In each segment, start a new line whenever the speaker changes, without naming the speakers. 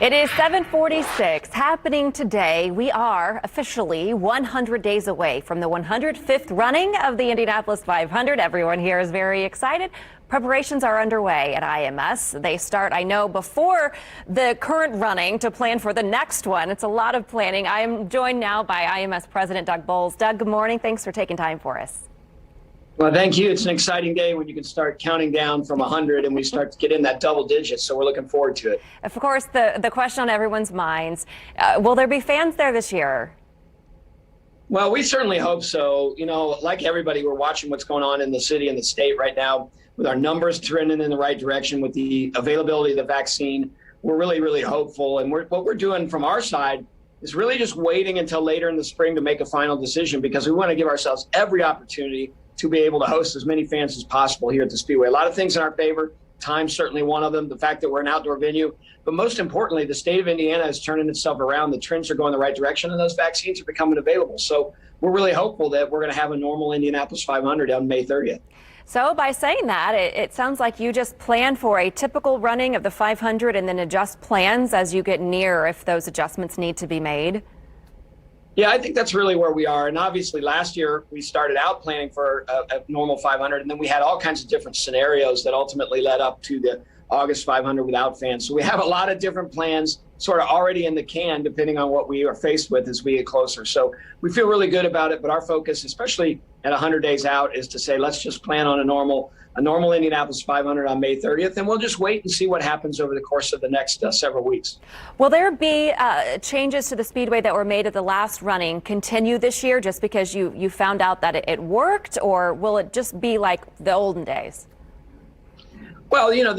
It is 7:46 happening today. We are officially 100 days away from the 105th running of the Indianapolis 500. Everyone here is very excited. Preparations are underway at IMS. They start, I know, before the current running to plan for the next one. It's a lot of planning. I am joined now by IMS President Doug Bowles. Doug, good morning. Thanks for taking time for us.
Well, thank you. It's an exciting day when you can start counting down from 100 and we start to get in that double digits. So we're looking forward to it.
Of course, the question on everyone's minds, will there be fans there this year?
Well, we certainly hope so. You know, like everybody, we're watching what's going on in the city and the state right now with our numbers trending in the right direction with the availability of the vaccine. We're really, really hopeful. And what we're doing from our side is really just waiting until later in the spring to make a final decision, because we want to give ourselves every opportunity to be able to host as many fans as possible here at the Speedway. A lot of things in our favor. Time's certainly one of them. The fact that we're an outdoor venue. But most importantly, the state of Indiana is turning itself around. The trends are going the right direction, and those vaccines are becoming available. So we're really hopeful that we're going to have a normal Indianapolis 500 on May 30th.
So by saying that, it sounds like you just plan for a typical running of the 500 and then adjust plans as you get near if those adjustments need to be made.
Yeah, I think that's really where we are. And obviously last year we started out planning for a normal 500, and then we had all kinds of different scenarios that ultimately led up to the August 500 without fans. So we have a lot of different plans sort of already in the can, depending on what we are faced with as we get closer. So we feel really good about it, but our focus, especially at 100 days out, is to say, let's just plan on a normal Indianapolis 500 on May 30th, and we'll just wait and see what happens over the course of the next several weeks.
Will there be changes to the Speedway that were made at the last running continue this year just because you found out that it worked, or will it just be like the olden days?
Well, you know,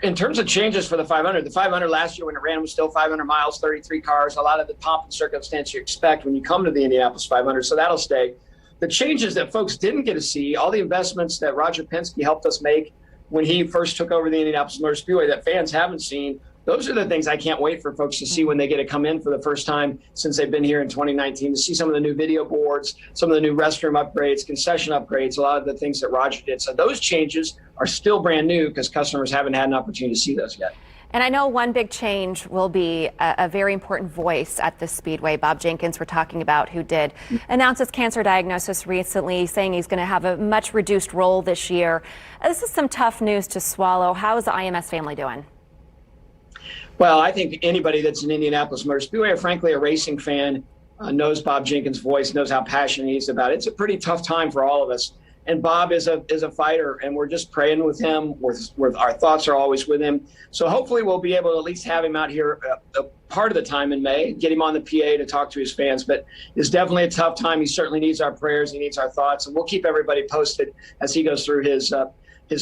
in terms of changes for the 500 last year when it ran was still 500 miles, 33 cars, a lot of the pomp and circumstance you expect when you come to the Indianapolis 500, so that'll stay. The changes that folks didn't get to see, all the investments that Roger Penske helped us make when he first took over the Indianapolis Motor Speedway that fans haven't seen, those are the things I can't wait for folks to see when they get to come in for the first time since they've been here in 2019, to see some of the new video boards, some of the new restroom upgrades, concession upgrades, a lot of the things that Roger did. So those changes are still brand new because customers haven't had an opportunity to see those yet.
And I know one big change will be a very important voice at the Speedway. Bob Jenkins, we're talking about, who did announce his cancer diagnosis recently, saying he's going to have a much reduced role this year. This is some tough news to swallow. How is the IMS family doing?
Well, I think anybody that's an Indianapolis Motor Speedway, or frankly a racing fan, knows Bob Jenkins' voice, knows how passionate he is about it. It's a pretty tough time for all of us. And Bob is a fighter, and we're just praying with him. Our thoughts are always with him. So hopefully we'll be able to at least have him out here a part of the time in May, get him on the PA to talk to his fans. But it's definitely a tough time. He certainly needs our prayers. He needs our thoughts. And we'll keep everybody posted as he goes through his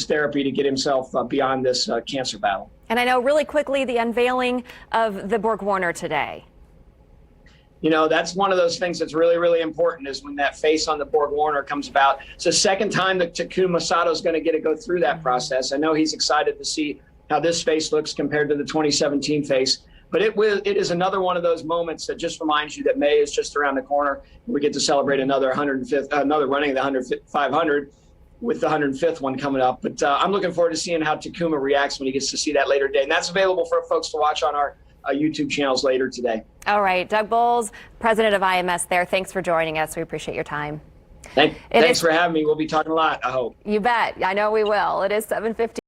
therapy to get himself beyond this cancer battle.
And I know really quickly the unveiling of the BorgWarner today.
You know, that's one of those things that's really, really important, is when that face on the BorgWarner comes about. It's the second time that Takuma Sato is going to get to go through that process. I know he's excited to see how this face looks compared to the 2017 face. But it is another one of those moments that just reminds you that May is just around the corner. We get to celebrate another running of the 500 with the 105th one coming up. But I'm looking forward to seeing how Takuma reacts when he gets to see that later today. And that's available for folks to watch on our YouTube channels later today.
All right. Doug Bowles, president of IMS there. Thanks for joining us. We appreciate your time.
Thanks for having me. We'll be talking a lot, I hope.
You bet. I know we will. It is 7:50.